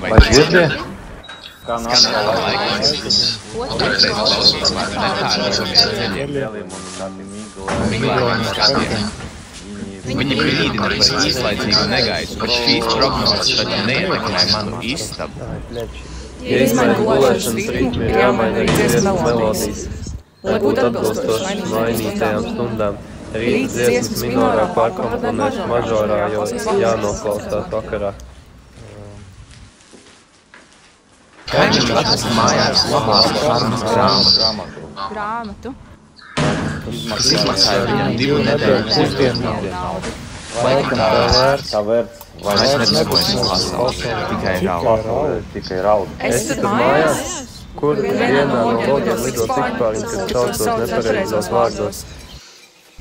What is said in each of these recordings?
Vai dzirdi? Skan laikais. Otrais klausos man nepārnesamies ceļiem. Miglāņu skatiem. Viņi brīdina par īslaicīgu negaisu, bet šīs prognozes taču neietekmē manu istabu. Ja izmaina gulēšanas ritmu, ir jāmaina arī dziesmu melodijas. Lai būtu atbilstoši mainītajām stundām, rīt dziesmas minorā pārkomponēs mažorā, jo jānoklausās vakarā. Kā viņš atrast mājās labāku sarunas grāmatu? Kas izmaksāja viņam 2 nedēļu pusdienu naudu. Laikam tā vērts. Vairs nedzīvojas pasaulē, tikai raud. Esat mājās? Kur vienā no logiem lido tikpāriņš, kas saucos nepareizos vārdos?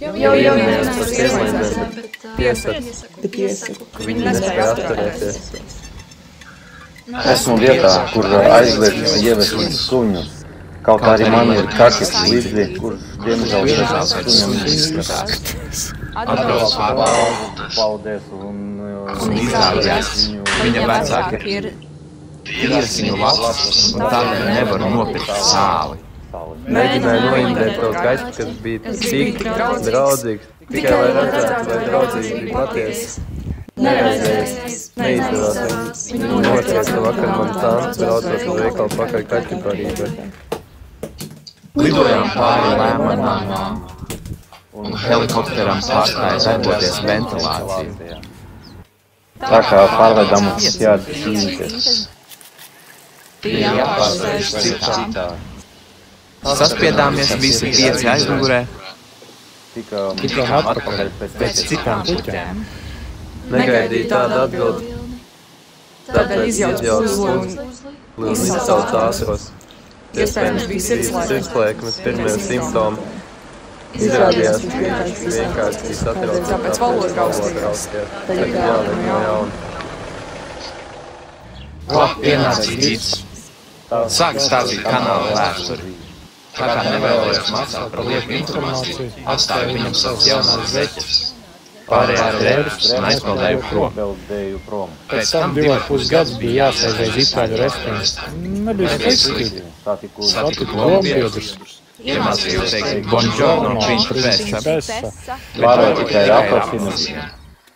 Jau minējās par sievmaizēm, bet piesaku, ka viņi nespēja atturēties. Esmu vietā, kur aizliedz ievest suņu. Kaut arī man ir kakis līdzi, kurš diemžēl suņam izskatās. Atbrauc Paldies un izrādījās, viņa vecāki ir tirsiņu lapas un tādēļ nevaru nopirkt sāli. Mēģināju noindēt to kaķi, kas bija tik draudzīgs, tikai lai redzētu, vai draudzīgs bija patiesi. Neizdevās viņu nociest vakar man tāns, braucot uz veikalu pakaļ kaķi parībai. Lidojām pāri Lēmanām un helikopteram pārstāja darboties ventilācija. tā kā pārvedam jāatšķīties. Bija jāpārsēž citā. Saspiedāmies visi 5 aizmugurē. Tikām atpakaļ pēc citām puķēm. Negaidīju tādu atbildi. Tāpēc izjaucu un izsaucu āsos. Iespējams bija sirdslēkmes pirmie simptomi. Izrādījās, ka viņš vienkārši bija satraucies. Tāpēc valoda raustījās. Tagad jāliek no jauna. Pienāca Gits. Sāk stāstīt kanāla vēsturi. Tā kā nevēlējos maksāt par lieku informāciju, atstāju viņam savas jaunās zeķes. Pārējā drēbes un aizpeldēju prom. Pēc tam 2,5 gadus bija jāsēž aiz itāļu restorāns. Nebija slikti. Satiku lombiedrus. Iemācīju teikt buongiorno, principessa. Pārēj tikai apašina.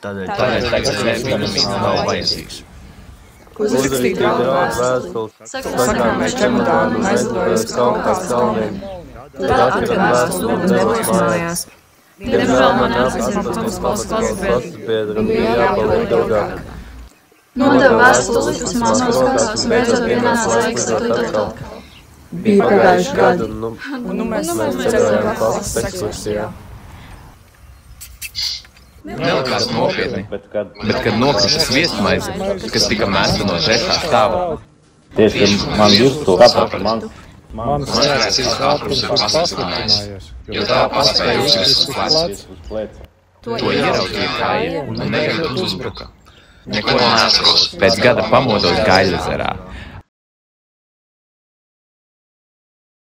Tādēļ tagad vitamīns nav vajadzīgs. Uzrakstīt draugu vēstules, sakāmies čemodānu un aizlidojas Kaukās kalniem. Tad atveram vēstules un devos mājās. Diemžēl man atzīstams valsts klases biedram bija jāpaliek ilgāk. Nodevu vēstuli uz māmas rokās un beidzot pienāca laiks lidot atpakaļ. Bija pagājuši gadu, un mēs ceļojām klases ekskursijā. Nelikās nopietni, bet kad nokrita sviestmaize, kas tika mesta no 3. stāva, Tieši man virsū saprata Manas varēs ilgāk ātrums ir pasliktinājis, jo tā paspēja uzkrist uz pleca. To ieraudzīja kāja un negaidot uzbruka. Neko neatceros. Pēc gada pamodos Gaļezerā.